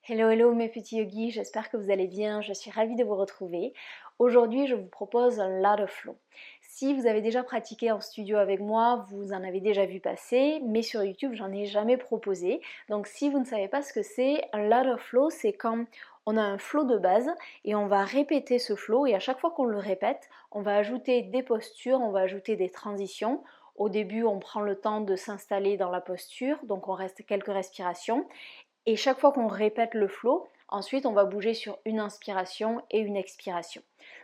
Hello, hello mes petits yogis, j'espère que vous allez bien, je suis ravie de vous retrouver. Aujourd'hui, je vous propose un ladder flow. Si vous avez déjà pratiqué en studio avec moi, vous en avez déjà vu passer, mais sur YouTube, j'en ai jamais proposé. Donc si vous ne savez pas ce que c'est, un ladder flow, c'est quand on a un flow de base et on va répéter ce flow et à chaque fois qu'on le répète, on va ajouter des postures, on va ajouter des transitions. Au début, on prend le temps de s'installer dans la posture, donc on reste quelques respirations. Et chaque fois qu'on répète le flow, ensuite on va bouger sur une inspiration et une expiration.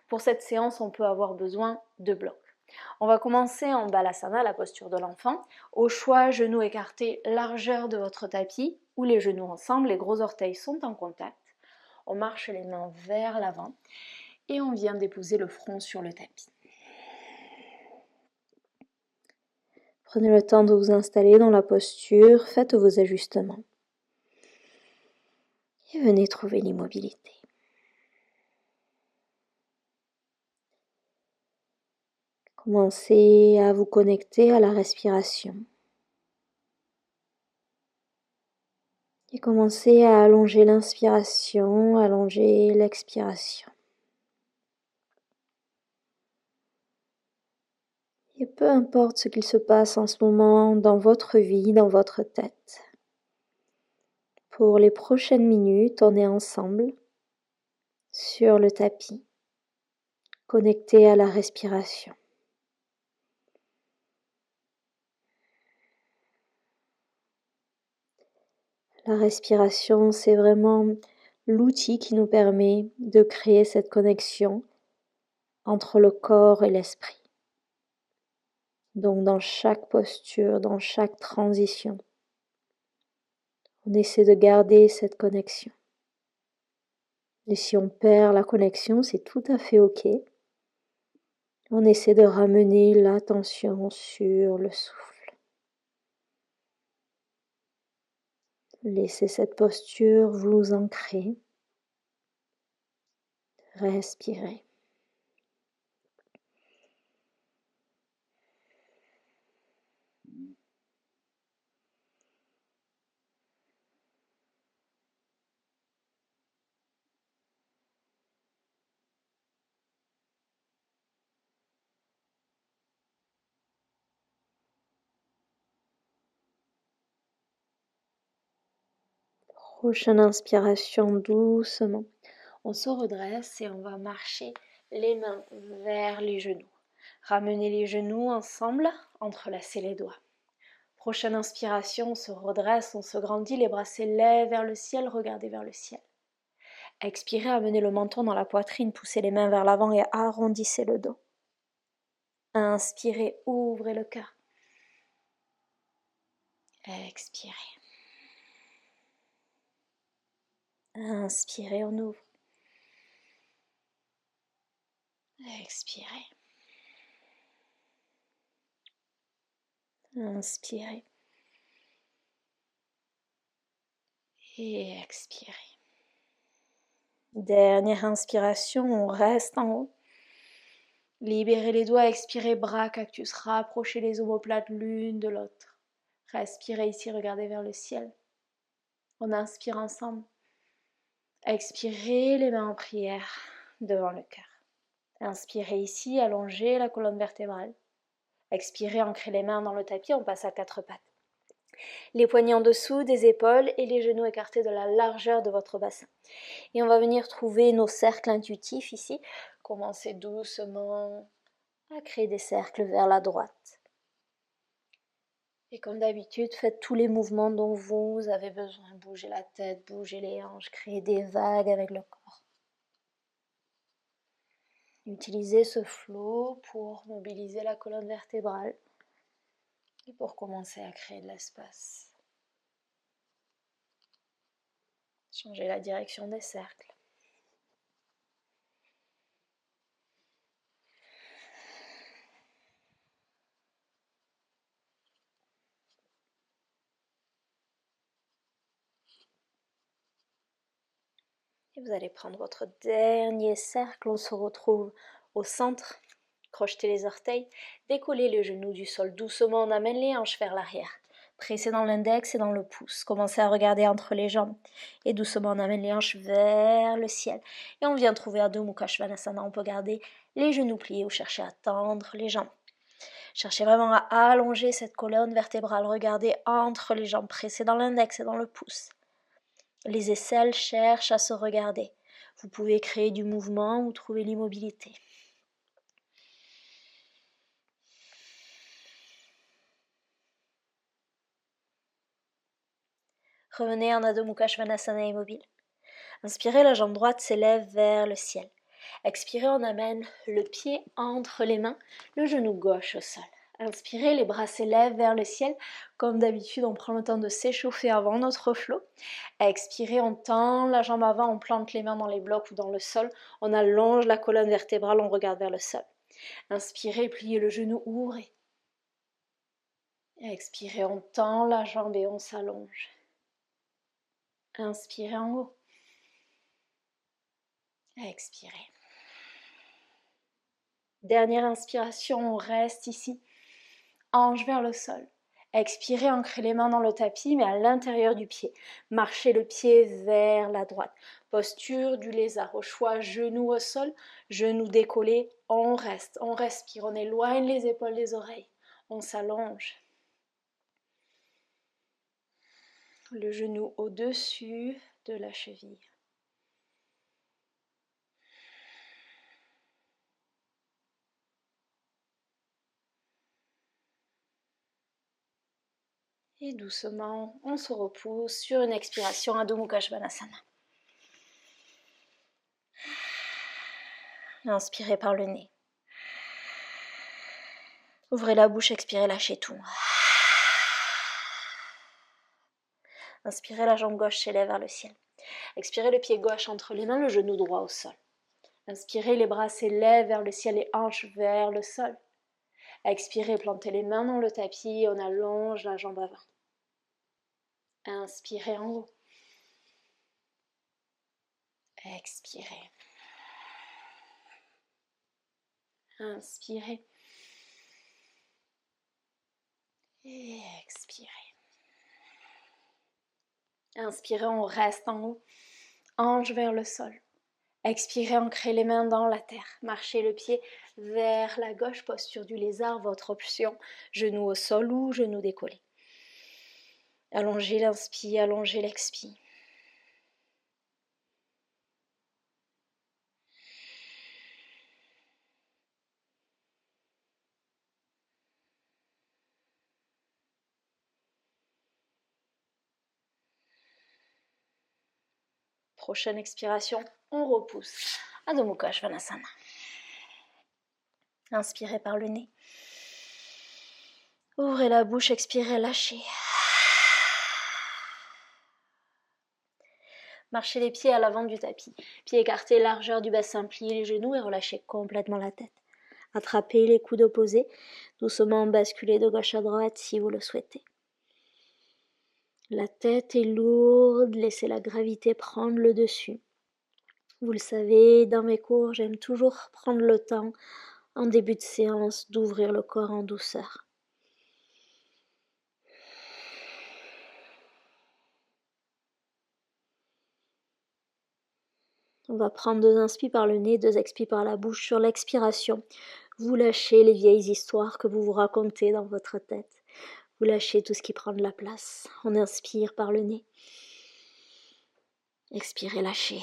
Pour cette séance, on peut avoir besoin de blocs. On va commencer en balasana, la posture de l'enfant. Au choix, genoux écartés, largeur de votre tapis ou les genoux ensemble, les gros orteils sont en contact. On marche les mains vers l'avant et on vient déposer le front sur le tapis. Prenez le temps de vous installer dans la posture, faites vos ajustements. Et venez trouver l'immobilité. Commencez à vous connecter à la respiration. Et commencez à allonger l'inspiration, allonger l'expiration. Et peu importe ce qu'il se passe en ce moment dans votre vie, dans votre tête. Pour les prochaines minutes, on est ensemble sur le tapis, connectés à la respiration. La respiration, c'est vraiment l'outil qui nous permet de créer cette connexion entre le corps et l'esprit. Donc dans chaque posture, dans chaque transition, on essaie de garder cette connexion. Et si on perd la connexion, c'est tout à fait ok. On essaie de ramener l'attention sur le souffle. Laissez cette posture vous ancrer. Respirez. Prochaine inspiration doucement. On se redresse et on va marcher les mains vers les genoux. Ramenez les genoux ensemble, entrelacez les doigts. Prochaine inspiration, on se redresse, on se grandit, les bras s'élèvent vers le ciel, regardez vers le ciel. Expirez, amenez le menton dans la poitrine, poussez les mains vers l'avant et arrondissez le dos. Inspirez, ouvrez le cœur. Expirez. Inspirez, on ouvre. Expirez. Inspirez. Et expirez. Dernière inspiration, on reste en haut. Libérez les doigts, expirez, bras, cactus, rapprochez les omoplates l'une de l'autre. Respirez ici, regardez vers le ciel. On inspire ensemble. Expirez, les mains en prière devant le cœur. Inspirez ici, allongez la colonne vertébrale. Expirez, ancrez les mains dans le tapis, on passe à quatre pattes. Les poignets en dessous des épaules et les genoux écartés de la largeur de votre bassin. Et on va venir trouver nos cercles intuitifs ici. Commencez doucement à créer des cercles vers la droite. Et comme d'habitude, faites tous les mouvements dont vous avez besoin. Bougez la tête, bougez les hanches, créez des vagues avec le corps. Utilisez ce flow pour mobiliser la colonne vertébrale et pour commencer à créer de l'espace. Changez la direction des cercles. Et vous allez prendre votre dernier cercle, on se retrouve au centre. Crochetez les orteils, décollez les genoux du sol doucement, on amène les hanches vers l'arrière. Pressez dans l'index et dans le pouce. Commencez à regarder entre les jambes. Et doucement, on amène les hanches vers le ciel. Et on vient trouver Adho Mukha Svanasana. On peut garder les genoux pliés ou chercher à tendre les jambes. Cherchez vraiment à allonger cette colonne vertébrale. Regardez entre les jambes. Pressez dans l'index et dans le pouce. Les aisselles cherchent à se regarder. Vous pouvez créer du mouvement ou trouver l'immobilité. Revenez en Adho Mukha Svanasana immobile. Inspirez, la jambe droite s'élève vers le ciel. Expirez, on amène le pied entre les mains, le genou gauche au sol. Inspirez, les bras s'élèvent vers le ciel. Comme d'habitude, on prend le temps de s'échauffer avant notre flow. Expirez, on tend la jambe avant, on plante les mains dans les blocs ou dans le sol. On allonge la colonne vertébrale, on regarde vers le sol. Inspirez, pliez le genou, ouvrez. Expirez, on tend la jambe et on s'allonge. Inspirez en haut. Expirez. Dernière inspiration, on reste ici. Hanche vers le sol. Expirez, ancrez les mains dans le tapis, mais à l'intérieur du pied. Marchez le pied vers la droite. Posture du lézard. Au choix, genoux au sol, genoux décollés. On reste, on respire. On éloigne les épaules des oreilles. On s'allonge. Le genou au-dessus de la cheville. Et doucement, on se repousse sur une expiration Adho Mukha Svanasana. Inspirez par le nez. Ouvrez la bouche, expirez, lâchez tout. Inspirez, la jambe gauche s'élève vers le ciel. Expirez, le pied gauche entre les mains, le genou droit au sol. Inspirez, les bras s'élèvent vers le ciel et hanches vers le sol. Expirez, plantez les mains dans le tapis, on allonge la jambe avant. Inspirez en haut. Expirez. Inspirez. Et expirez. Inspirez, on reste en haut. Hanche vers le sol. Expirez, ancrez les mains dans la terre. Marchez le pied vers la gauche, posture du lézard, votre option. Genou au sol ou genou décollé. Allongez l'inspire, allongez l'expire. Prochaine expiration, on repousse. Adho Mukha Svanasana. Inspirez par le nez. Ouvrez la bouche, expirez, lâchez. Marchez les pieds à l'avant du tapis. Pieds écartés, largeur du bassin, pliez les genoux et relâchez complètement la tête. Attrapez les coudes opposés. Doucement basculez de gauche à droite si vous le souhaitez. La tête est lourde, laissez la gravité prendre le dessus. Vous le savez, dans mes cours, j'aime toujours prendre le temps, en début de séance, d'ouvrir le corps en douceur. On va prendre 2 inspires par le nez, 2 expires par la bouche. Sur l'expiration, vous lâchez les vieilles histoires que vous vous racontez dans votre tête. Vous lâchez tout ce qui prend de la place. On inspire par le nez. Expirez, lâchez.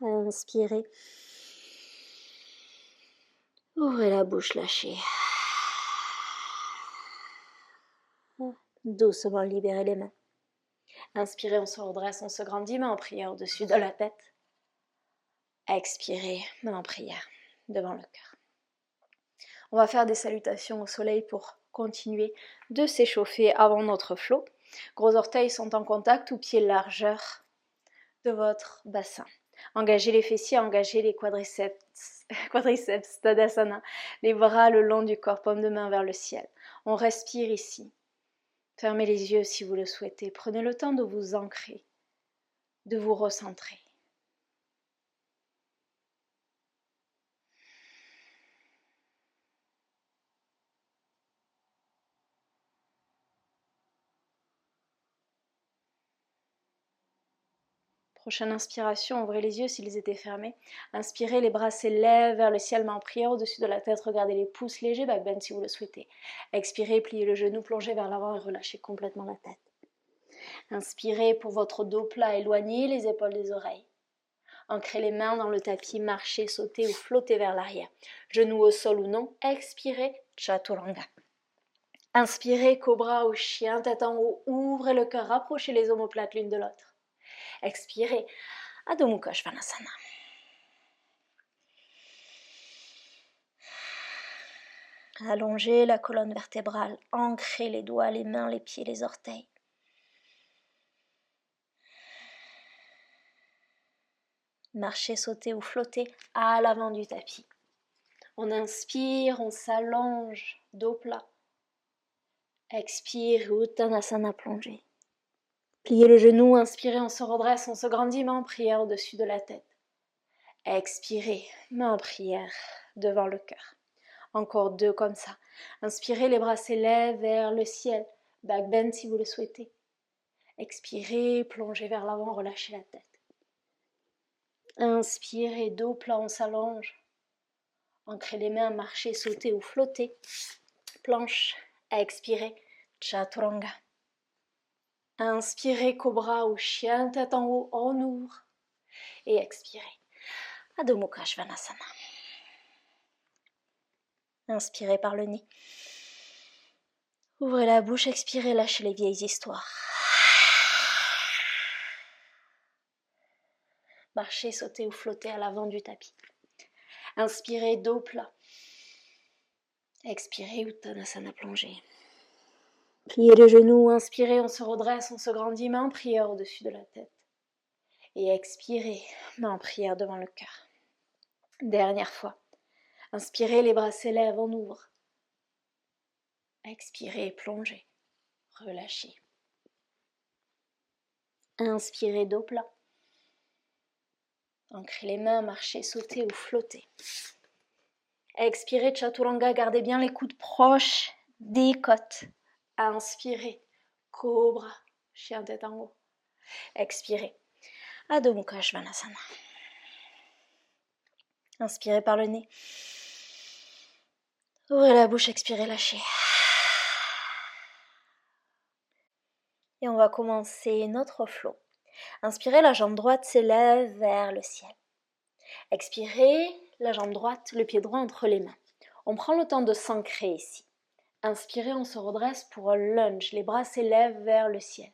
Inspirez. Ouvrez la bouche, lâchez. Doucement, libérez les mains. Inspirez, on se redresse, on se grandit, main en prière au-dessus de la tête. Expirez, main en prière devant le cœur. On va faire des salutations au soleil pour continuer de s'échauffer avant notre flot. Gros orteils sont en contact ou pieds largeur de votre bassin. Engagez les fessiers, engagez les quadriceps, Tadasana. Les bras le long du corps, paume de main vers le ciel. On respire ici. Fermez les yeux si vous le souhaitez. Prenez le temps de vous ancrer, de vous recentrer. Prochaine inspiration, ouvrez les yeux s'ils étaient fermés. Inspirez, les bras s'élèvent vers le ciel, main en prière au-dessus de la tête. Regardez les pouces légers, back bend si vous le souhaitez. Expirez, pliez le genou, plongez vers l'avant et relâchez complètement la tête. Inspirez pour votre dos plat, éloignez les épaules des oreilles. Ancrez les mains dans le tapis, marchez, sautez ou flottez vers l'arrière. Genoux au sol ou non, expirez, Chaturanga. Inspirez, cobra ou chien, tête en haut, ouvrez le cœur, rapprochez les omoplates l'une de l'autre. Expirez, Adho Mukha Svanasana. Allongez la colonne vertébrale, ancrez les doigts, les mains, les pieds, les orteils. Marchez, sautez ou flottez à l'avant du tapis. On inspire, on s'allonge, dos plat. Expire, Uttanasana plongée. Pliez le genou, inspirez, on se redresse, on se grandit, main en prière au-dessus de la tête. Expirez, main en prière devant le cœur. Encore 2 comme ça. Inspirez, les bras s'élèvent vers le ciel. Back bend si vous le souhaitez. Expirez, plongez vers l'avant, relâchez la tête. Inspirez, dos plat, on s'allonge. Ancrez les mains, marchez, sautez ou flottez. Planche. Expirez, Chaturanga. Inspirez, cobra ou chien, tête en haut, on ouvre. Et expirez, Adho Mukha Svanasana. Inspirez par le nez. Ouvrez la bouche, expirez, lâchez les vieilles histoires. Marchez, sautez ou flottez à l'avant du tapis. Inspirez, dos plat. Expirez, Uttanasana plongée. Pliez les genoux, inspirez, on se redresse, on se grandit, main en prière au-dessus de la tête. Et expirez, main en prière devant le cœur. Dernière fois. Inspirez, les bras s'élèvent, on ouvre. Expirez, plongez. Relâchez. Inspirez, dos plat. Ancrez les mains, marchez, sautez ou flottez. Expirez, Chaturanga, gardez bien les coudes proches des côtes. Inspirez, cobra, chien tête en haut. Expirez, Adho Mukha Svanasana. Inspirez par le nez. Ouvrez la bouche, expirez, lâchez. Et on va commencer notre flow. Inspirez, la jambe droite s'élève vers le ciel. Expirez, la jambe droite, le pied droit entre les mains. On prend le temps de s'ancrer ici. Inspirez, on se redresse pour un lunge. Les bras s'élèvent vers le ciel.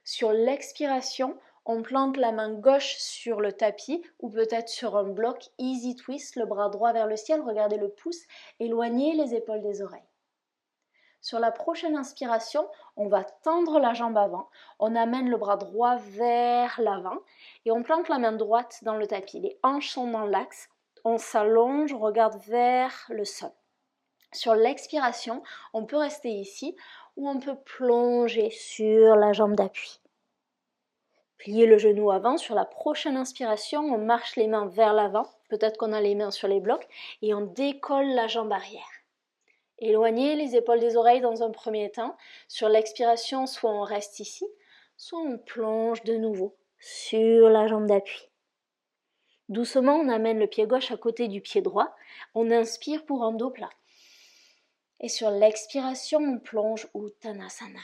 Sur l'expiration, on plante la main gauche sur le tapis ou peut-être sur un bloc. Easy twist, le bras droit vers le ciel. Regardez le pouce. Éloignez les épaules des oreilles. Sur la prochaine inspiration, on va tendre la jambe avant. On amène le bras droit vers l'avant et on plante la main droite dans le tapis. Les hanches sont dans l'axe. On s'allonge, on regarde vers le sol. Sur l'expiration, on peut rester ici ou on peut plonger sur la jambe d'appui. Pliez le genou avant. Sur la prochaine inspiration, on marche les mains vers l'avant. Peut-être qu'on a les mains sur les blocs et on décolle la jambe arrière. Éloignez les épaules des oreilles dans un premier temps. Sur l'expiration, soit on reste ici, soit on plonge de nouveau sur la jambe d'appui. Doucement, on amène le pied gauche à côté du pied droit. On inspire pour un dos plat. Et sur l'expiration, on plonge Uttanasana.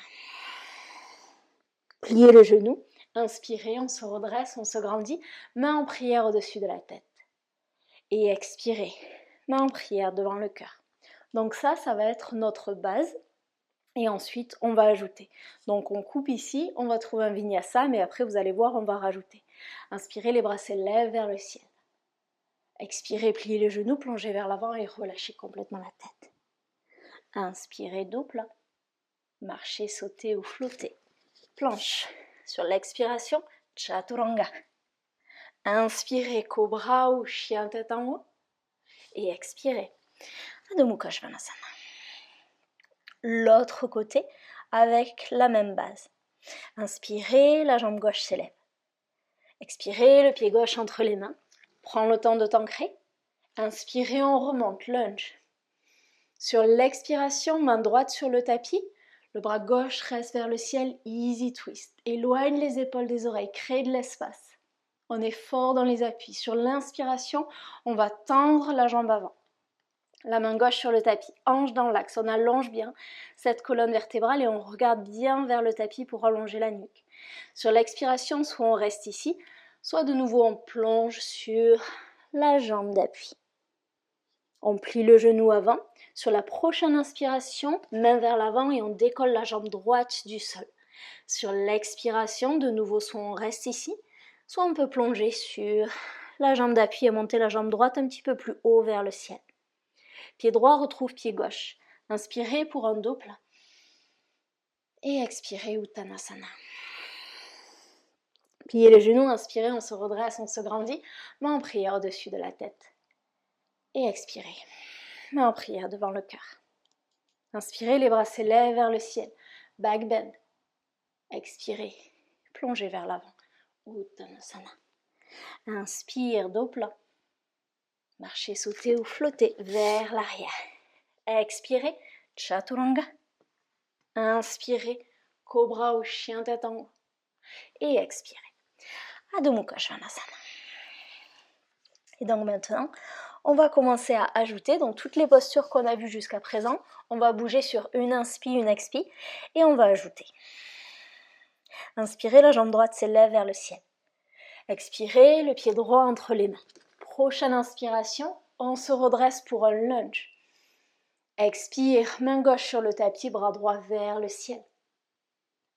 Pliez le genou. Inspirez, on se redresse, on se grandit. Main en prière au-dessus de la tête. Et expirez. Main en prière devant le cœur. Donc ça va être notre base. Et ensuite, on va ajouter. Donc on coupe ici, on va trouver un vinyasa, mais après vous allez voir, on va rajouter. Inspirez, les bras s'élèvent vers le ciel. Expirez, pliez les genoux, plongez vers l'avant et relâchez complètement la tête. Inspirez, dos plat. Marchez, sautez ou flottez. Planche. Sur l'expiration, Chaturanga. Inspirez, cobra ou chien tête en haut. Et expirez, Adho Mukha Svanasana. L'autre côté avec la même base. Inspirez, la jambe gauche s'élève. Expirez, le pied gauche entre les mains. Prends le temps de t'ancrer. Inspirez, on remonte, lunge. Sur l'expiration, main droite sur le tapis. Le bras gauche reste vers le ciel, easy twist. Éloigne les épaules des oreilles, crée de l'espace. On est fort dans les appuis. Sur l'inspiration, on va tendre la jambe avant. La main gauche sur le tapis, hanche dans l'axe. On allonge bien cette colonne vertébrale et on regarde bien vers le tapis pour allonger la nuque. Sur l'expiration, soit on reste ici, soit de nouveau on plonge sur la jambe d'appui. On plie le genou avant. Sur la prochaine inspiration, main vers l'avant et on décolle la jambe droite du sol. Sur l'expiration, de nouveau, soit on reste ici, soit on peut plonger sur la jambe d'appui et monter la jambe droite un petit peu plus haut vers le ciel. Pied droit retrouve pied gauche. Inspirez pour un dos plat. Et expirez Uttanasana. Pliez les genoux, inspirez, on se redresse, on se grandit. Main en prière au-dessus de la tête. Et expirez. Main en prière devant le cœur. Inspirez, les bras s'élèvent vers le ciel. Back bend. Expirez. Plongez vers l'avant. Uttanasana. Inspire, dos plat. Marchez, sautez ou flottez vers l'arrière. Expirez, Chaturanga. Inspirez, Cobra ou chien tête en haut. Et expirez, Adho Mukha Svanasana. Et donc maintenant, on va commencer à ajouter donc toutes les postures qu'on a vues jusqu'à présent. On va bouger sur une inspi, une expi et on va ajouter. Inspirez, la jambe droite s'élève vers le ciel. Expirez, le pied droit entre les mains. Prochaine inspiration, on se redresse pour un lunge. Expire, main gauche sur le tapis, bras droit vers le ciel.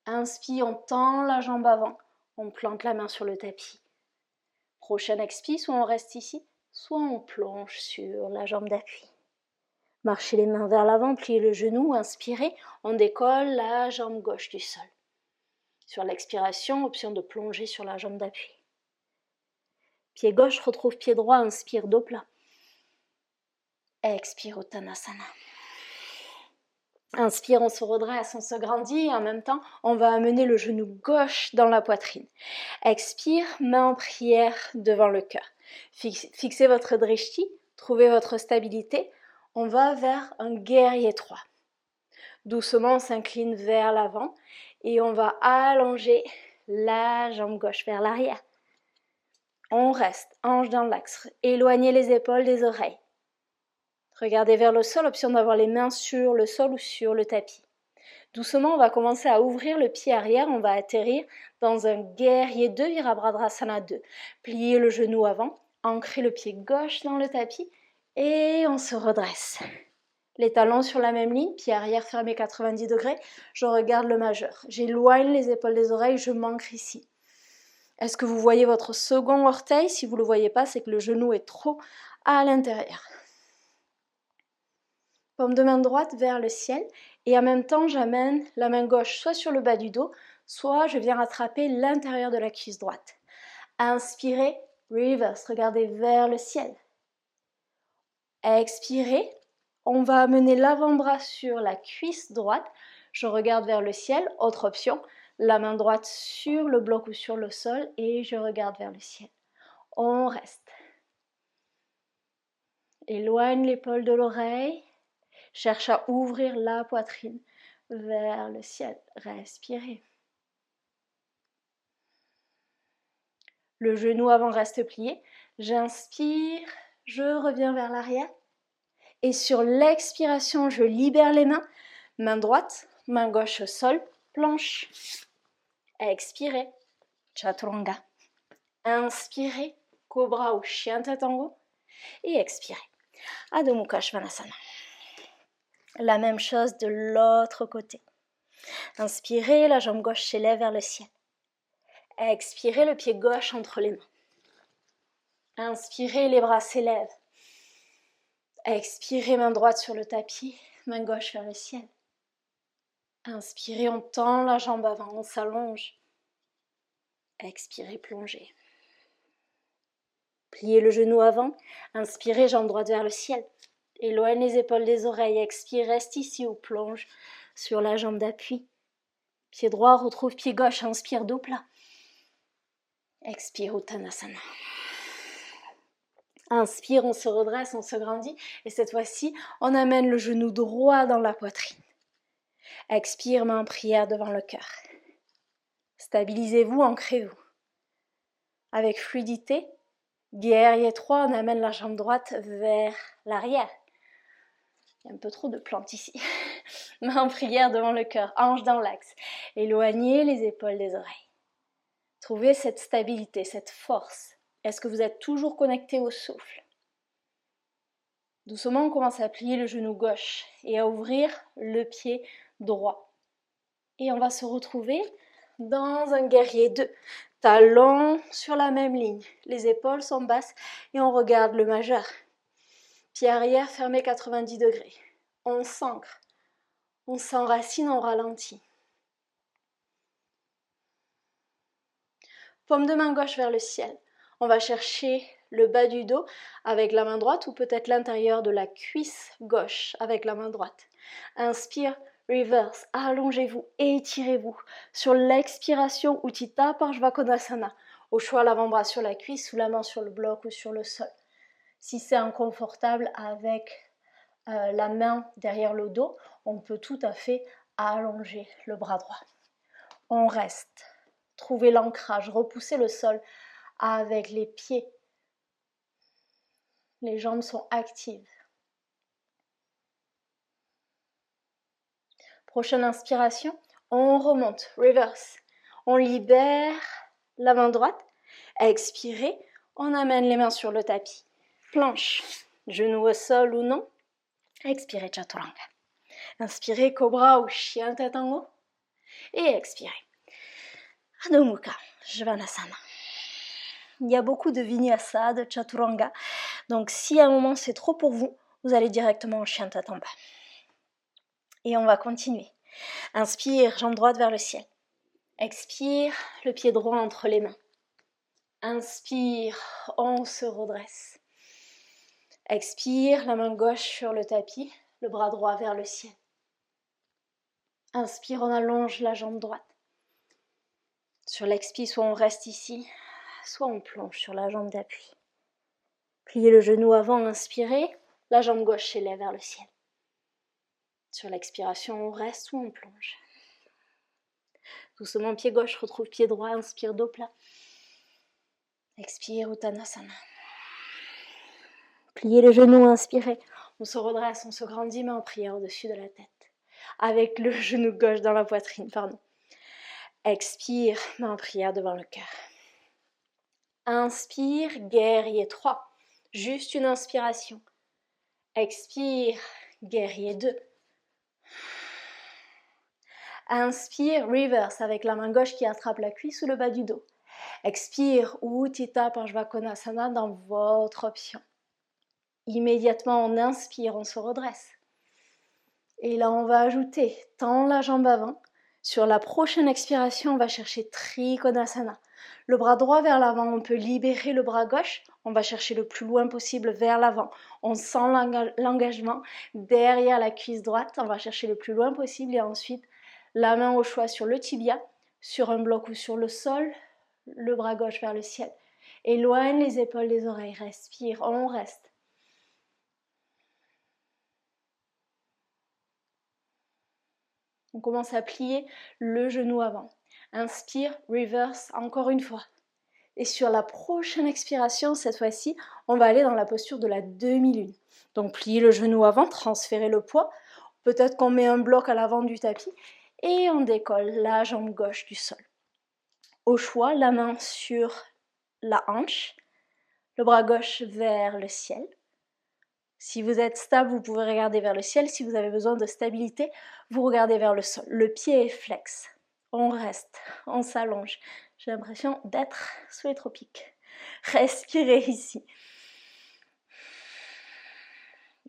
Inspire, on tend la jambe avant, on plante la main sur le tapis. Prochaine expire, soit on reste ici, soit on plonge sur la jambe d'appui. Marchez les mains vers l'avant, pliez le genou, inspirez, on décolle la jambe gauche du sol. Sur l'expiration, option de plonger sur la jambe d'appui. Pied gauche retrouve pied droit, inspire, dos plat. Expire, Uttanasana. Inspire, on se redresse, on se grandit et en même temps, on va amener le genou gauche dans la poitrine. Expire, main en prière devant le cœur. Fixez votre drishti, trouvez votre stabilité. On va vers un guerrier 3. Doucement, on s'incline vers l'avant et on va allonger la jambe gauche vers l'arrière. On reste, hanche dans l'axe, éloignez les épaules des oreilles. Regardez vers le sol, option d'avoir les mains sur le sol ou sur le tapis. Doucement, on va commencer à ouvrir le pied arrière, on va atterrir dans un guerrier 2, Virabhadrasana 2. Pliez le genou avant, ancrez le pied gauche dans le tapis et on se redresse. Les talons sur la même ligne, pied arrière fermé 90 degrés, je regarde le majeur. J'éloigne les épaules des oreilles, je m'ancre ici. Est-ce que vous voyez votre second orteil? Si vous ne le voyez pas, c'est que le genou est trop à l'intérieur. Paume de main droite vers le ciel et en même temps j'amène la main gauche soit sur le bas du dos, soit je viens rattraper l'intérieur de la cuisse droite. Inspirez, reverse, regardez vers le ciel. Expirez, on va amener l'avant-bras sur la cuisse droite, je regarde vers le ciel, autre option, la main droite sur le bloc ou sur le sol et je regarde vers le ciel. On reste. Éloigne l'épaule de l'oreille. Cherche à ouvrir la poitrine vers le ciel. Respirez. Le genou avant reste plié. J'inspire, je reviens vers l'arrière. Et sur l'expiration, je libère les mains. Main droite, main gauche au sol, planche. Expirez, Chaturanga. Inspirez, Cobra ou chien tête en haut. Et expirez, Adho Mukha Svanasana. La même chose de l'autre côté. Inspirez, la jambe gauche s'élève vers le ciel. Expirez, le pied gauche entre les mains. Inspirez, les bras s'élèvent. Expirez, main droite sur le tapis, main gauche vers le ciel. Inspirez, on tend la jambe avant, on s'allonge. Expirez, plongez. Pliez le genou avant. Inspirez, jambe droite vers le ciel. Éloigne les épaules des oreilles. Expire, reste ici ou plonge sur la jambe d'appui. Pied droit retrouve pied gauche. Inspire, dos plat. Expire, Uttanasana. Inspire, on se redresse, on se grandit. Et cette fois-ci, on amène le genou droit dans la poitrine. Expire, main en prière devant le cœur. Stabilisez-vous, ancrez-vous. avec fluidité. Guerrier 3, on amène la jambe droite vers l'arrière. Il y a un peu trop de plantes ici. Main en prière devant le cœur, hanche dans l'axe. Éloignez les épaules des oreilles. Trouvez cette stabilité, cette force. Est-ce que vous êtes toujours connecté au souffle? Doucement, on commence à plier le genou gauche et à ouvrir le pied droit. Et on va se retrouver dans un guerrier 2. Talons sur la même ligne. Les épaules sont basses et on regarde le majeur. Pied arrière fermé 90 degrés. On s'ancre. On s'enracine, on ralentit. Paume de main gauche vers le ciel. On va chercher le bas du dos avec la main droite ou peut-être l'intérieur de la cuisse gauche avec la main droite. Inspire, reverse, allongez-vous, étirez-vous. Sur l'expiration, Utthita Parshvakonasana. Au choix, l'avant-bras sur la cuisse ou la main sur le bloc ou sur le sol. Si c'est inconfortable avec la main derrière le dos, on peut tout à fait allonger le bras droit. On reste. Trouvez l'ancrage, repoussez le sol avec les pieds. Les jambes sont actives. Prochaine inspiration, on remonte, reverse. On libère la main droite. Expirez, on amène les mains sur le tapis. Planche, genou au sol ou non. Expirez, Chaturanga. Inspirez, Cobra ou chien tête en haut. Et expirez. Adho Mukha, Svanasana. Il y a beaucoup de Vinyasa, de Chaturanga. Donc si à un moment c'est trop pour vous, vous allez directement en chien tête en bas. Et on va continuer. Inspire, jambe droite vers le ciel. Expire, le pied droit entre les mains. Inspire, on se redresse. Expire, la main gauche sur le tapis, le bras droit vers le ciel. Inspire, on allonge la jambe droite. Sur l'expire, soit on reste ici, soit on plonge sur la jambe d'appui. Pliez le genou avant, inspirez, la jambe gauche s'élève vers le ciel. Sur l'expiration, on reste ou on plonge. Doucement, pied gauche, retrouve pied droit, inspire, dos plat. Expire, Uttanasana. Pliez les genoux, inspirez. On se redresse, on se grandit, main en prière au-dessus de la tête. Avec le genou gauche dans la poitrine, pardon. Expire, main en prière devant le cœur. Inspire, guerrier 3. Juste une inspiration. Expire, guerrier 2. Inspire, reverse avec la main gauche qui attrape la cuisse ou le bas du dos. Expire, Utthita Parshvakonasana dans votre option. Immédiatement, on inspire, on se redresse. Et là, on va ajouter, tend la jambe avant. Sur la prochaine expiration, on va chercher Trikonasana. Le bras droit vers l'avant, on peut libérer le bras gauche. On va chercher le plus loin possible vers l'avant. On sent l'engagement derrière la cuisse droite. On va chercher le plus loin possible et ensuite, la main au choix sur le tibia, sur un bloc ou sur le sol, le bras gauche vers le ciel. Éloigne les épaules des oreilles, respire, on reste. On commence à plier le genou avant. Inspire, reverse, encore une fois. Et sur la prochaine expiration, cette fois-ci, on va aller dans la posture de la demi-lune. Donc pliez le genou avant, transférez le poids. Peut-être qu'on met un bloc à l'avant du tapis et on décolle la jambe gauche du sol. Au choix, la main sur la hanche, le bras gauche vers le ciel. Si vous êtes stable, vous pouvez regarder vers le ciel. Si vous avez besoin de stabilité, vous regardez vers le sol. Le pied est flex. On reste, on s'allonge. J'ai l'impression d'être sous les tropiques. Respirez ici.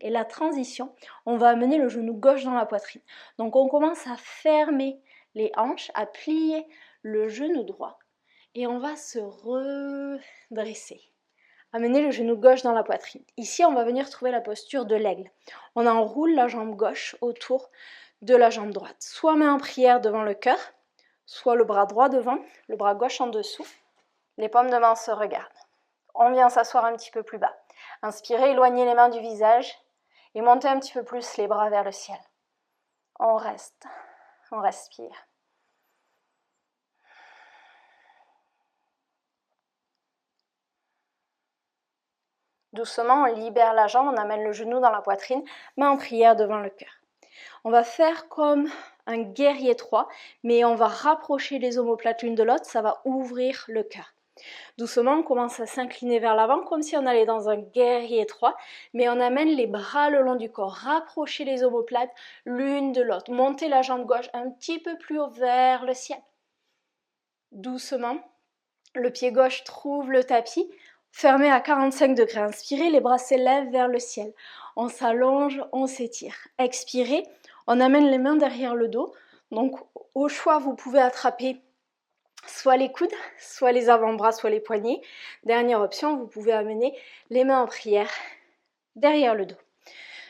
Et la transition, on va amener le genou gauche dans la poitrine. Donc on commence à fermer les hanches, à plier le genou droit. Et on va se redresser. Amenez le genou gauche dans la poitrine. Ici, on va venir trouver la posture de l'aigle. On enroule la jambe gauche autour de la jambe droite. Soit main en prière devant le cœur, soit le bras droit devant, le bras gauche en dessous. Les paumes de main se regardent. On vient s'asseoir un petit peu plus bas. Inspirez, éloignez les mains du visage et montez un petit peu plus les bras vers le ciel. On reste, on respire. Doucement, on libère la jambe, on amène le genou dans la poitrine, main en prière devant le cœur. On va faire comme un guerrier 3, mais on va rapprocher les omoplates l'une de l'autre, ça va ouvrir le cœur. Doucement, on commence à s'incliner vers l'avant comme si on allait dans un guerrier 3, mais on amène les bras le long du corps, rapprocher les omoplates l'une de l'autre, monter la jambe gauche un petit peu plus haut vers le ciel. Doucement, le pied gauche trouve le tapis, fermé à 45 degrés. Inspirez, les bras s'élèvent vers le ciel. On s'allonge, on s'étire. Expirez, on amène les mains derrière le dos. Donc, au choix, vous pouvez attraper soit les coudes, soit les avant-bras, soit les poignets. Dernière option, vous pouvez amener les mains en prière derrière le dos.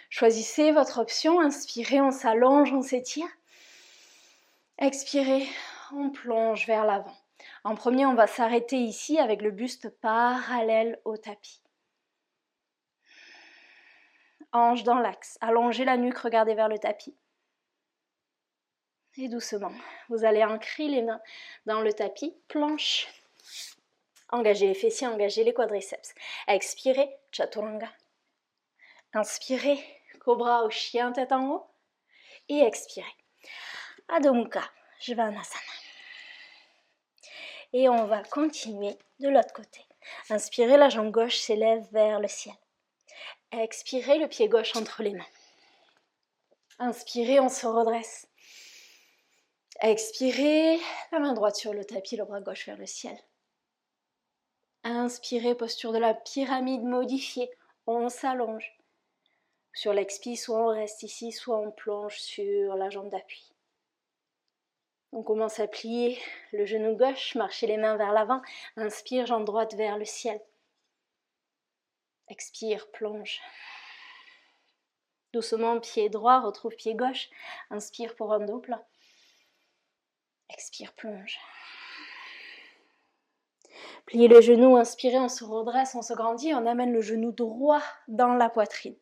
Choisissez votre option. Inspirez, on s'allonge, on s'étire. Expirez, on plonge vers l'avant. En premier, on va s'arrêter ici avec le buste parallèle au tapis. Hanche dans l'axe. Allongez la nuque, regardez vers le tapis. Et doucement, vous allez ancrer les mains dans le tapis, planche. Engagez les fessiers, engagez les quadriceps. Expirez, chaturanga. Inspirez, cobra au chien, tête en haut. Et expirez. Adho Mukha, Svanasana. Et on va continuer de l'autre côté. Inspirez, la jambe gauche s'élève vers le ciel. Expirez, le pied gauche entre les mains. Inspirez, on se redresse. Expirez, la main droite sur le tapis, le bras gauche vers le ciel. Inspirez, posture de la pyramide modifiée. On s'allonge. Sur l'expire, soit on reste ici, soit on plonge sur la jambe d'appui. On commence à plier le genou gauche, marcher les mains vers l'avant. Inspire, jambe droite vers le ciel. Expire, plonge. Doucement, pied droit, retrouve pied gauche. Inspire pour un dos plat. Expire, plonge. Pliez le genou, inspirez, on se redresse, on se grandit, on amène le genou droit dans la poitrine.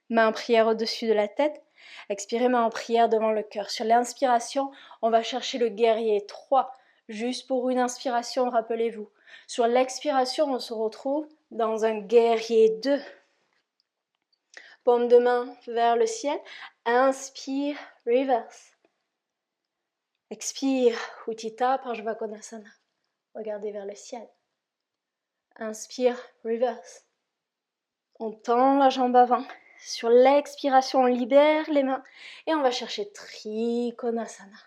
Main en prière au-dessus de la tête. Expirez, main en prière devant le cœur. Sur l'inspiration, on va chercher le guerrier 3. Juste pour une inspiration, rappelez-vous. Sur l'expiration, on se retrouve dans un guerrier 2. Paume de main vers le ciel. Inspire, reverse. Expire, Utthita Parsvakonasana. Regardez vers le ciel. Inspire, reverse. On tend la jambe avant. Sur l'expiration, on libère les mains et on va chercher Trikonasana.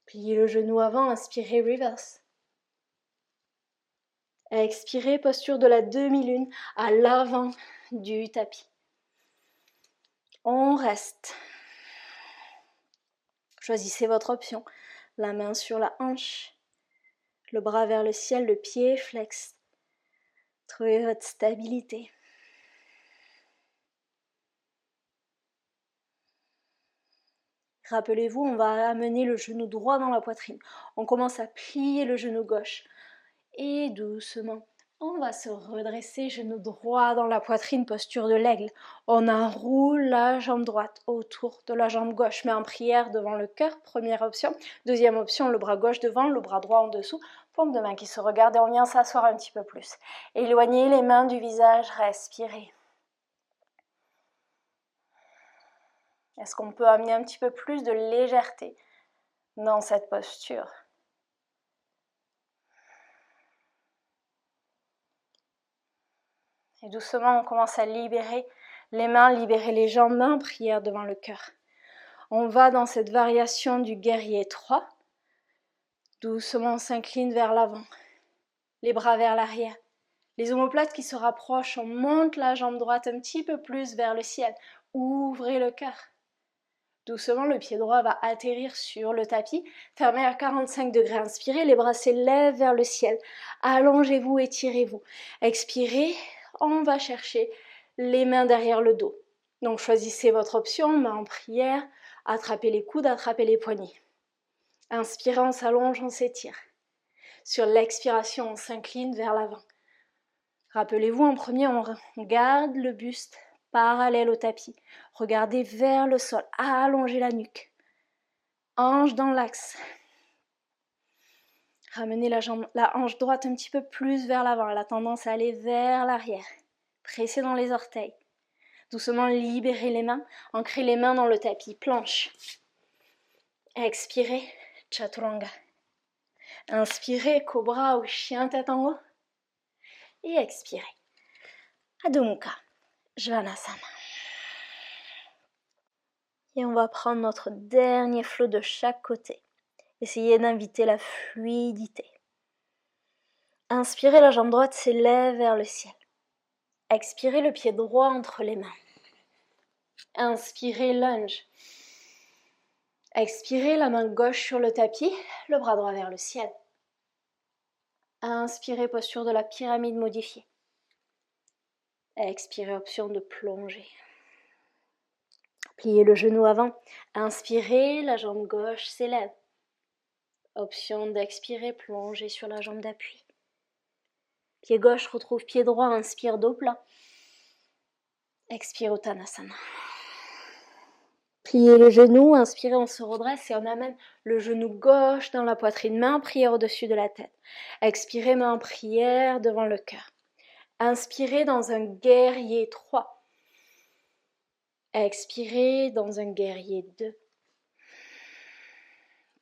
Pliez le genou avant, inspirez, reverse. Expirez, posture de la demi-lune à l'avant du tapis. On reste. Choisissez votre option. La main sur la hanche, le bras vers le ciel, le pied flex. Trouvez votre stabilité. Rappelez-vous, on va amener le genou droit dans la poitrine. On commence à plier le genou gauche. Et doucement, on va se redresser, genou droit dans la poitrine, posture de l'aigle. On enroule la jambe droite autour de la jambe gauche, mais en prière devant le cœur, première option. Deuxième option, le bras gauche devant, le bras droit en dessous. Paume de main qui se regarde et on vient s'asseoir un petit peu plus. Éloignez les mains du visage, respirez. Est-ce qu'on peut amener un petit peu plus de légèreté dans cette posture ? Et doucement, on commence à libérer les mains, libérer les jambes, mains en prière devant le cœur. On va dans cette variation du guerrier 3. Doucement, on s'incline vers l'avant, les bras vers l'arrière. Les omoplates qui se rapprochent, on monte la jambe droite un petit peu plus vers le ciel. Ouvrez le cœur. Doucement, le pied droit va atterrir sur le tapis. Fermez à 45 degrés. Inspirez, les bras s'élèvent vers le ciel. Allongez-vous, étirez-vous. Expirez, on va chercher les mains derrière le dos. Donc choisissez votre option, main en prière. Attrapez les coudes, attrapez les poignets. Inspirez, on s'allonge, on s'étire. Sur l'expiration, on s'incline vers l'avant. Rappelez-vous, en premier, on garde le buste parallèle au tapis. Regardez vers le sol, allongez la nuque. Hanche dans l'axe. Ramenez la hanche droite un petit peu plus vers l'avant. Elle a tendance à aller vers l'arrière. Pressez dans les orteils. Doucement, libérez les mains. Ancrez les mains dans le tapis. Planche. Expirez. Chaturanga. Inspirez. Cobra ou chien tête en haut. Et expirez. Adho Mukha. Svanasana. Et on va prendre notre dernier flot de chaque côté. Essayez d'inviter la fluidité. Inspirez, la jambe droite s'élève vers le ciel. Expirez, le pied droit entre les mains. Inspirez, lunge. Expirez, la main gauche sur le tapis, le bras droit vers le ciel. Inspirez, posture de la pyramide modifiée. Expirez, option de plonger. Pliez le genou avant. Inspirez, la jambe gauche s'élève. Option d'expirer, plonger sur la jambe d'appui. Pied gauche retrouve pied droit, inspire dos plat. Expire Uttanasana. Pliez le genou, inspirez, on se redresse et on amène le genou gauche dans la poitrine, main en prière au-dessus de la tête. Expirez, main en prière devant le cœur. Inspirez dans un guerrier 3. Expirez dans un guerrier 2.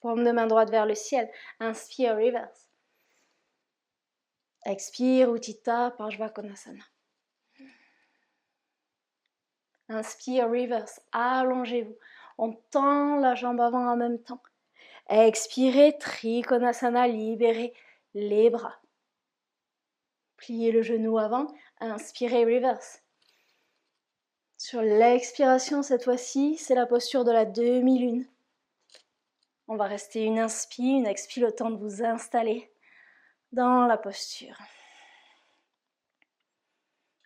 Paume de main droite vers le ciel. Inspire, reverse. Expire, Utthita Parshvakonasana. Inspire, reverse. Allongez-vous. On tend la jambe avant en même temps. Expirez, Trikonasana. Libérez les bras. Pliez le genou avant. Inspirez, reverse. Sur l'expiration, cette fois-ci, c'est la posture de la demi-lune. On va rester une inspire, une expire, le temps de vous installer dans la posture.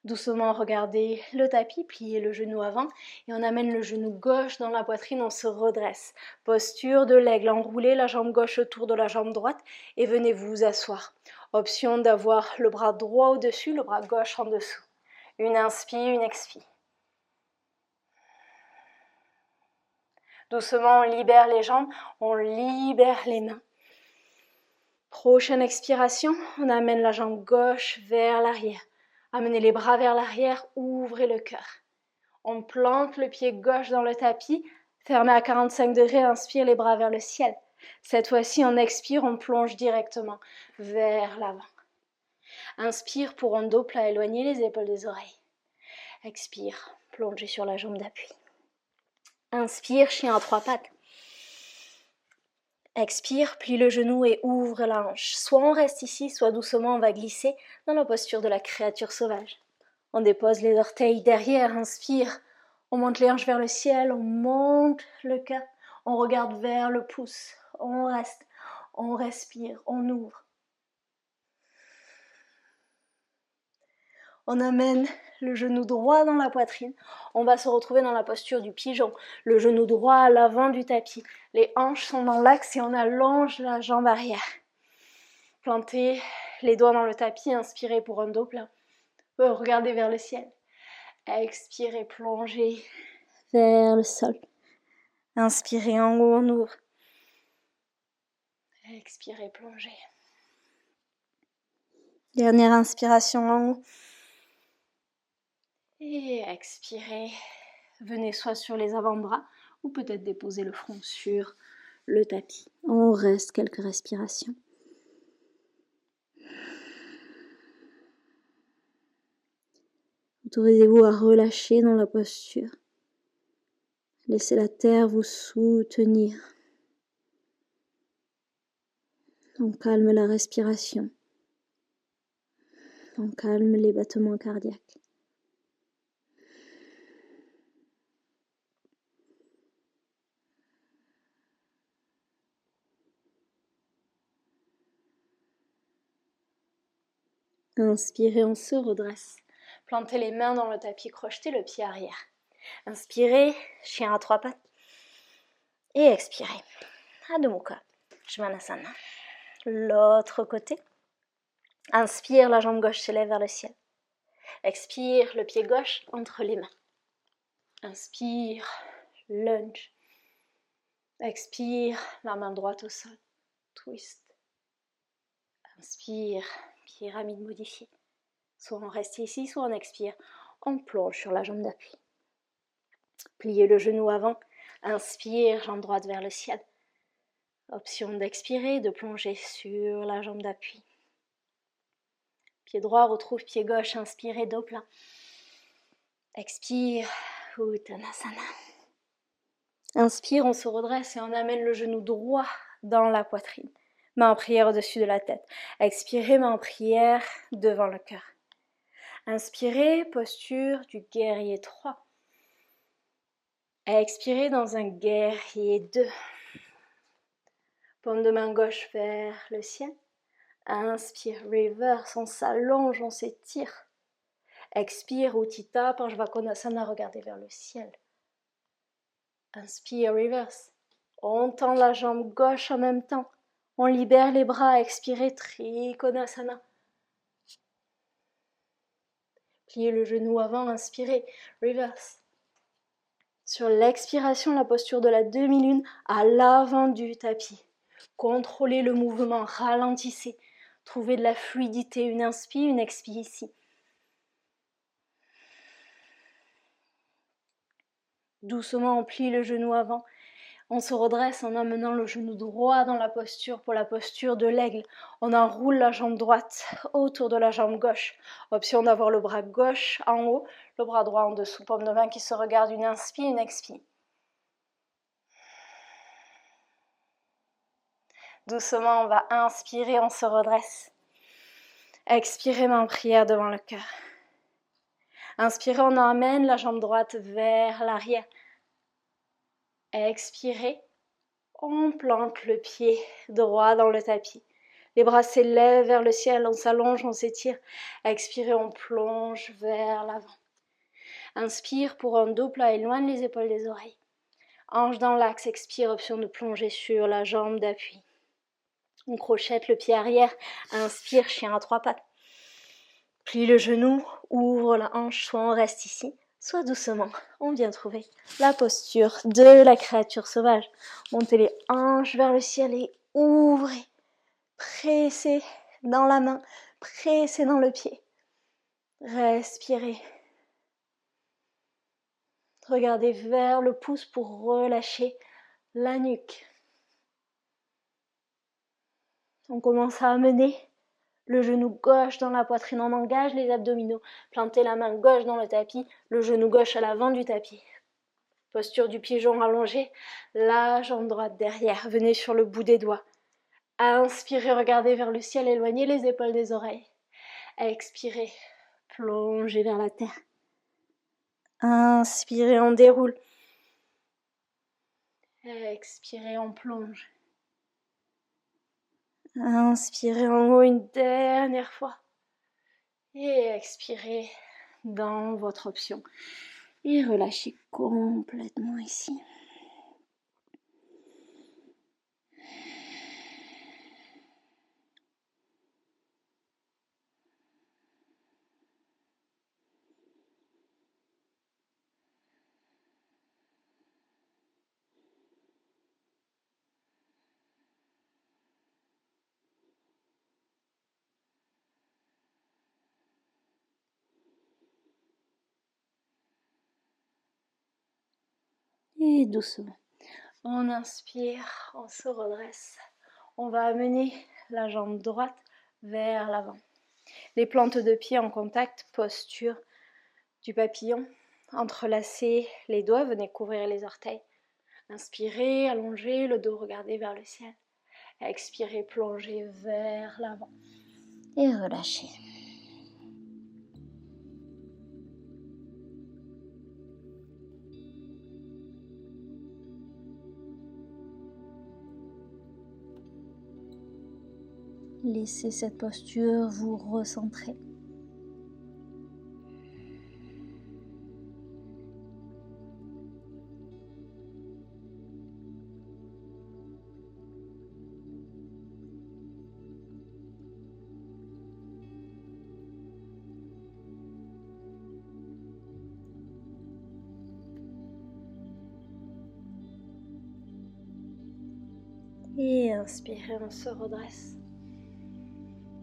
Doucement, regardez le tapis, pliez le genou avant et on amène le genou gauche dans la poitrine, on se redresse. Posture de l'aigle, enroulez la jambe gauche autour de la jambe droite et venez vous asseoir. Option d'avoir le bras droit au-dessus, le bras gauche en dessous. Une inspire, une expire. Doucement, on libère les jambes, on libère les mains. Prochaine expiration, on amène la jambe gauche vers l'arrière. Amenez les bras vers l'arrière, ouvrez le cœur. On plante le pied gauche dans le tapis, fermez à 45 degrés, inspire les bras vers le ciel. Cette fois-ci, on expire, on plonge directement vers l'avant. Inspire pour un dos plat, éloignez les épaules des oreilles. Expire, plongez sur la jambe d'appui. Inspire, chien à 3 pattes. Expire, plie le genou et ouvre la hanche. Soit on reste ici, soit doucement on va glisser dans la posture de la créature sauvage. On dépose les orteils derrière, inspire. On monte les hanches vers le ciel, on monte le cœur. On regarde vers le pouce. On reste, on respire, on ouvre. On amène le genou droit dans la poitrine. On va se retrouver dans la posture du pigeon. Le genou droit à l'avant du tapis. Les hanches sont dans l'axe et on allonge la jambe arrière. Plantez les doigts dans le tapis, inspirez pour un dos plat. Regardez vers le ciel. Expirez, plongez vers le sol. Inspirez en haut, on ouvre. Expirez, plongez. Dernière inspiration en haut. Et expirez. Venez soit sur les avant-bras ou peut-être déposer le front sur le tapis. On reste quelques respirations. Autorisez-vous à relâcher dans la posture. Laissez la terre vous soutenir. On calme la respiration. On calme les battements cardiaques. Inspirez, on se redresse. Plantez les mains dans le tapis, crochetez le pied arrière. Inspirez, chien à 3 pattes. Et expirez. Adho Mukha Svanasana. L'autre côté. Inspire, la jambe gauche s'élève vers le ciel. Expire, le pied gauche entre les mains. Inspire, lunge. Expire, la main droite au sol. Twist. Inspire, pyramide modifiée. Soit on reste ici, soit on expire. On plonge sur la jambe d'appui. Pliez le genou avant. Inspire, jambe droite vers le ciel. Option d'expirer, de plonger sur la jambe d'appui. Pied droit retrouve pied gauche, inspirez, dos plein. Expire, Uttanasana. Inspire, on se redresse et on amène le genou droit dans la poitrine. Main en prière au-dessus de la tête. Expirez, main en prière devant le cœur. Inspirez, posture du guerrier 3. Expirez dans un guerrier 2. Paume de main gauche vers le ciel. Inspire, reverse, on s'allonge, on s'étire. Expire, Utthita, Parsvakonasana, regardez vers le ciel. Inspire, reverse. On tend la jambe gauche en même temps. On libère les bras, expirez, Trikonasana. Pliez le genou avant, inspirez, reverse. Sur l'expiration, la posture de la demi-lune à l'avant du tapis. Contrôlez le mouvement, ralentissez. Trouvez de la fluidité, une inspire, une expire ici. Doucement, on plie le genou avant. On se redresse en amenant le genou droit dans la posture pour la posture de l'aigle. On enroule la jambe droite autour de la jambe gauche. Option d'avoir le bras gauche en haut, le bras droit en dessous. Paume de main qui se regarde, une inspire, une expire. Doucement, on va inspirer, on se redresse. Expirez, main en prière devant le cœur. Inspirez, on emmène la jambe droite vers l'arrière. Expirez, on plante le pied droit dans le tapis. Les bras s'élèvent vers le ciel, on s'allonge, on s'étire. Expirez, on plonge vers l'avant. Inspire pour un dos plat, éloigne les épaules des oreilles. Hanche dans l'axe, expire, option de plonger sur la jambe d'appui. On crochette le pied arrière, inspire, chien à 3 pattes. Plie le genou, ouvre la hanche, soit on reste ici, soit doucement. On vient trouver la posture de la créature sauvage. Montez les hanches vers le ciel et ouvrez. Pressez dans la main, pressez dans le pied. Respirez. Regardez vers le pouce pour relâcher la nuque. On commence à amener le genou gauche dans la poitrine, on engage les abdominaux. Plantez la main gauche dans le tapis, le genou gauche à l'avant du tapis. Posture du pigeon allongé, la jambe droite derrière. Venez sur le bout des doigts. Inspirez, regardez vers le ciel, éloignez les épaules des oreilles. Expirez, plongez vers la terre. Inspirez, on déroule. Expirez, on plonge. Inspirez en haut une dernière fois. Et expirez dans votre option. Et relâchez complètement ici. Et doucement, on inspire, on se redresse. On va amener la jambe droite vers l'avant. Les plantes de pied en contact, posture du papillon. Entrelacez les doigts, venez couvrir les orteils. Inspirez, allongez le dos, regardez vers le ciel. Expirez, plongez vers l'avant. Et relâchez. Laissez cette posture vous recentrer. Et inspirez, on se redresse.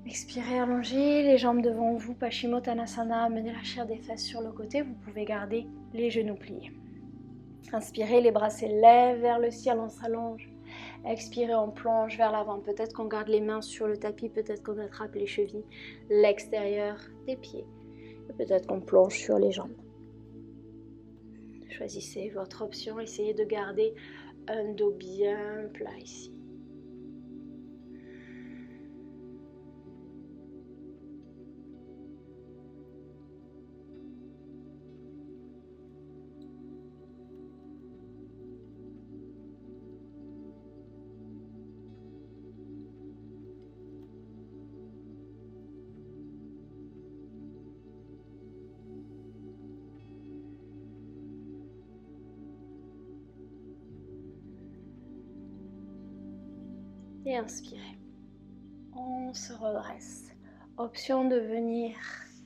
Expirez, allongez les jambes devant vous, Paschimottanasana, amenez la chair des fesses sur le côté, vous pouvez garder les genoux pliés. Inspirez, les bras s'élèvent vers le ciel, on s'allonge. Expirez, on plonge vers l'avant. Peut-être qu'on garde les mains sur le tapis, peut-être qu'on attrape les chevilles, l'extérieur des pieds. Peut-être qu'on plonge sur les jambes. Choisissez votre option, essayez de garder un dos bien plat ici. Et inspirez. On se redresse. Option de venir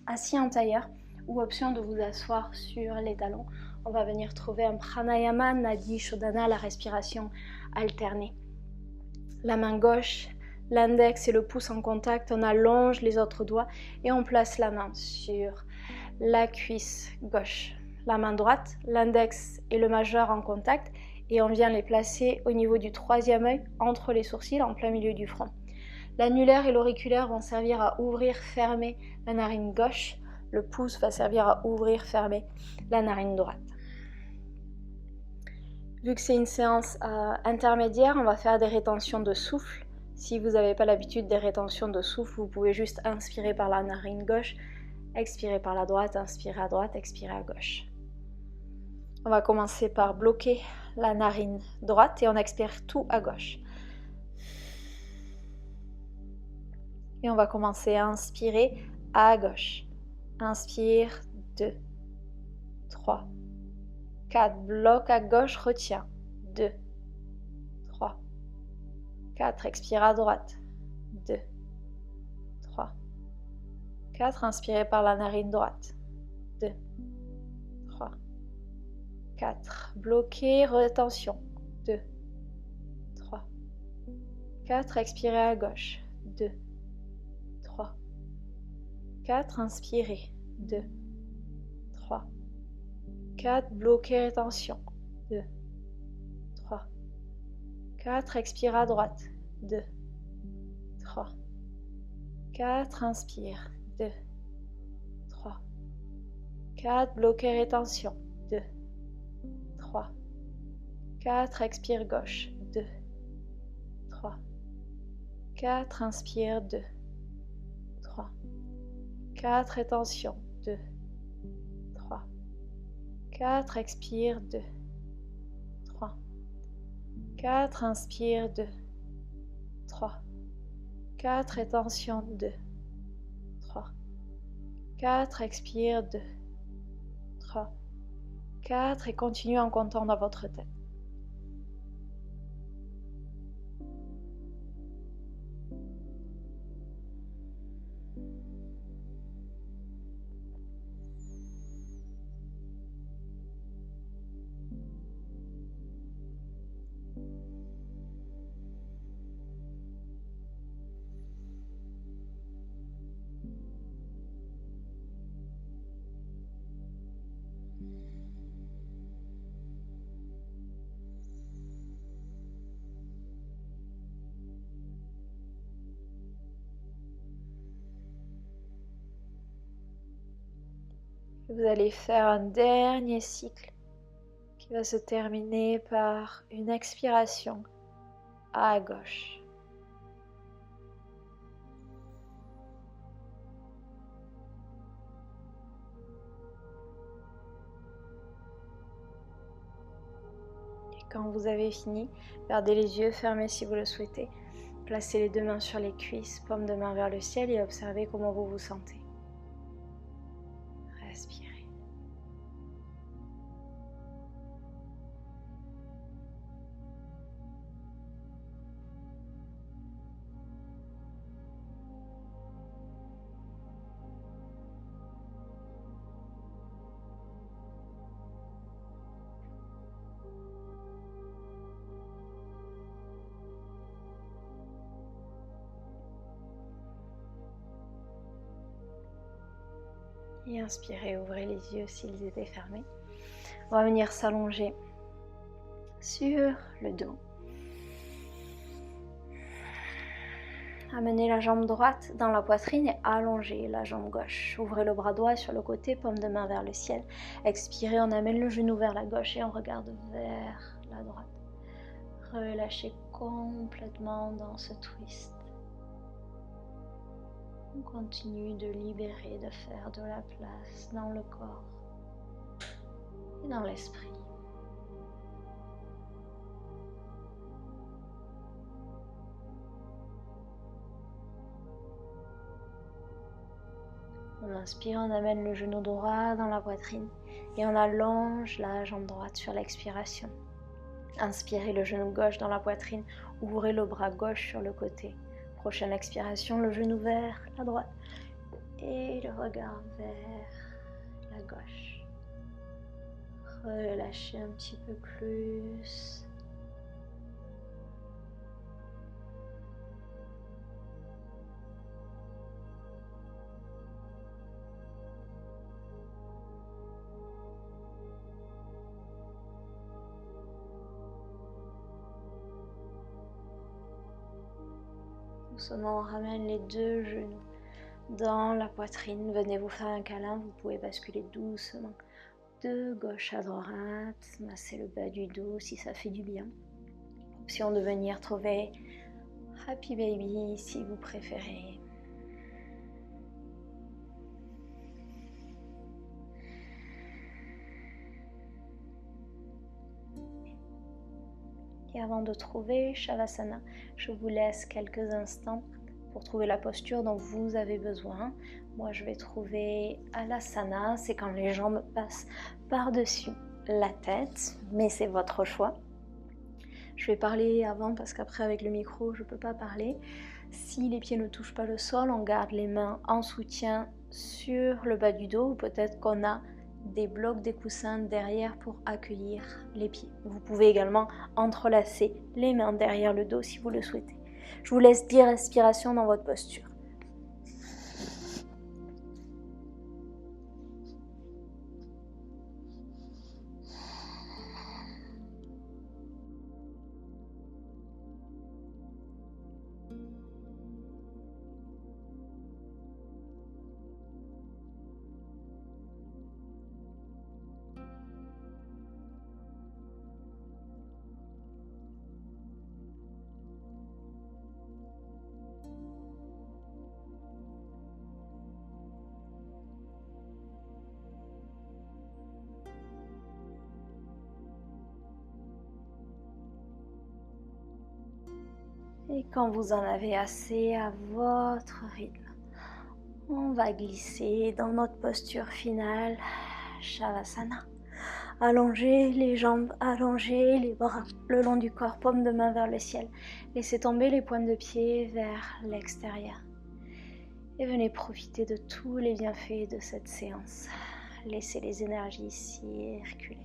assis en tailleur ou option de vous asseoir sur les talons. On va venir trouver un pranayama, nadi shodhana, la respiration alternée. La main gauche, l'index et le pouce en contact, on allonge les autres doigts et on place la main sur la cuisse gauche. La main droite, l'index et le majeur en contact et on vient les placer au niveau du troisième œil, entre les sourcils, en plein milieu du front. L'annulaire et l'auriculaire vont servir à ouvrir, fermer la narine gauche. Le pouce va servir à ouvrir, fermer la narine droite. Vu que c'est une séance intermédiaire, on va faire des rétentions de souffle. Si vous n'avez pas l'habitude des rétentions de souffle, vous pouvez juste inspirer par la narine gauche, expirer par la droite, inspirer à droite, expirer à gauche. On va commencer par bloquer la narine droite et on expire tout à gauche. Et on va commencer à inspirer à gauche. Inspire, 2, 3, 4. Bloc à gauche, retiens. 2, 3, 4. Expire à droite. 2, 3, 4. Inspirez par la narine droite. 2, 3, 4. Bloquez, rétention. 2, 3, 4. Expirez à gauche. 2, 3, 4. Inspirez. 2, 3, 4. Bloquez, rétention. 2, 3, 4. Expire à droite. 2, 3, 4. Inspire. 2, 3, 4. Bloquez, rétention. 2, 3, 4. Expire gauche. 2, 3, 4. Inspire. 2, 3, 4. Rétention. 2, 3, 4. Expire. 2, 3, 4. Inspire. 2, 3, 4. Rétention. 2, 3, 4. Expire. 2, 3, 4. Et continuez en comptant dans votre tête. Vous allez faire un dernier cycle qui va se terminer par une expiration à gauche. Et quand vous avez fini, gardez les yeux fermés si vous le souhaitez. Placez les deux mains sur les cuisses, paume de main vers le ciel et observez comment vous vous sentez. Respirez. Et inspirez, ouvrez les yeux s'ils étaient fermés. On va venir s'allonger sur le dos. Amenez la jambe droite dans la poitrine et allongez la jambe gauche. Ouvrez le bras droit sur le côté, paume de main vers le ciel. Expirez, on amène le genou vers la gauche et on regarde vers la droite. Relâchez complètement dans ce twist. On continue de libérer, de faire de la place dans le corps et dans l'esprit. On inspire, on amène le genou droit dans la poitrine et on allonge la jambe droite sur l'expiration. Inspirez le genou gauche dans la poitrine, ouvrez le bras gauche sur le côté. Prochaine expiration, le genou vers la droite et le regard vers la gauche. Relâchez un petit peu plus. Doucement, on ramène les deux genoux dans la poitrine. Venez vous faire un câlin, vous pouvez basculer doucement de gauche à droite, masser le bas du dos si ça fait du bien. Option de venir trouver Happy Baby si vous préférez. Et avant de trouver Shavasana, je vous laisse quelques instants pour trouver la posture dont vous avez besoin. Moi, je vais trouver Alasana, c'est quand les jambes passent par-dessus la tête, mais c'est votre choix. Je vais parler avant parce qu'après avec le micro, je ne peux pas parler. Si les pieds ne touchent pas le sol, on garde les mains en soutien sur le bas du dos ou peut-être qu'on a des blocs, des coussins derrière pour accueillir les pieds. Vous pouvez également entrelacer les mains derrière le dos si vous le souhaitez. Je vous laisse 10 respirations dans votre posture. Et quand vous en avez assez à votre rythme, on va glisser dans notre posture finale, Shavasana. Allongez les jambes, allongez les bras le long du corps, paume de main vers le ciel. Laissez tomber les pointes de pied vers l'extérieur. Et venez profiter de tous les bienfaits de cette séance. Laissez les énergies circuler.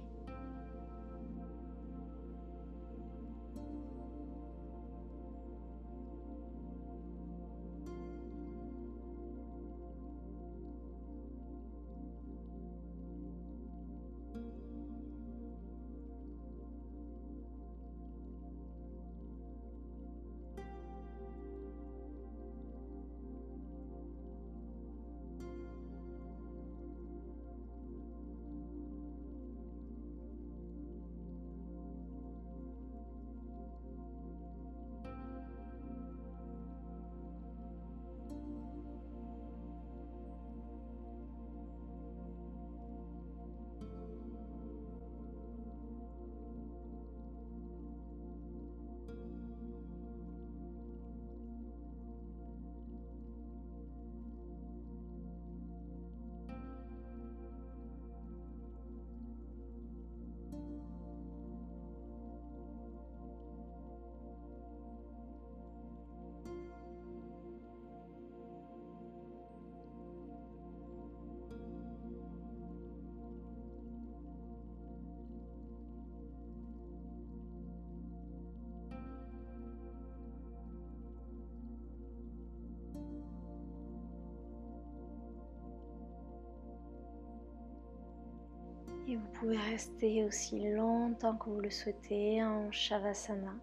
Et vous pouvez rester aussi longtemps que vous le souhaitez en Shavasana.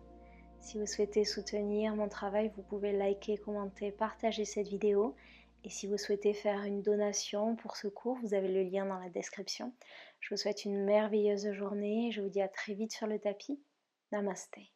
Si vous souhaitez soutenir mon travail, vous pouvez liker, commenter, partager cette vidéo. Et si vous souhaitez faire une donation pour ce cours, vous avez le lien dans la description. Je vous souhaite une merveilleuse journée et je vous dis à très vite sur le tapis. Namasté.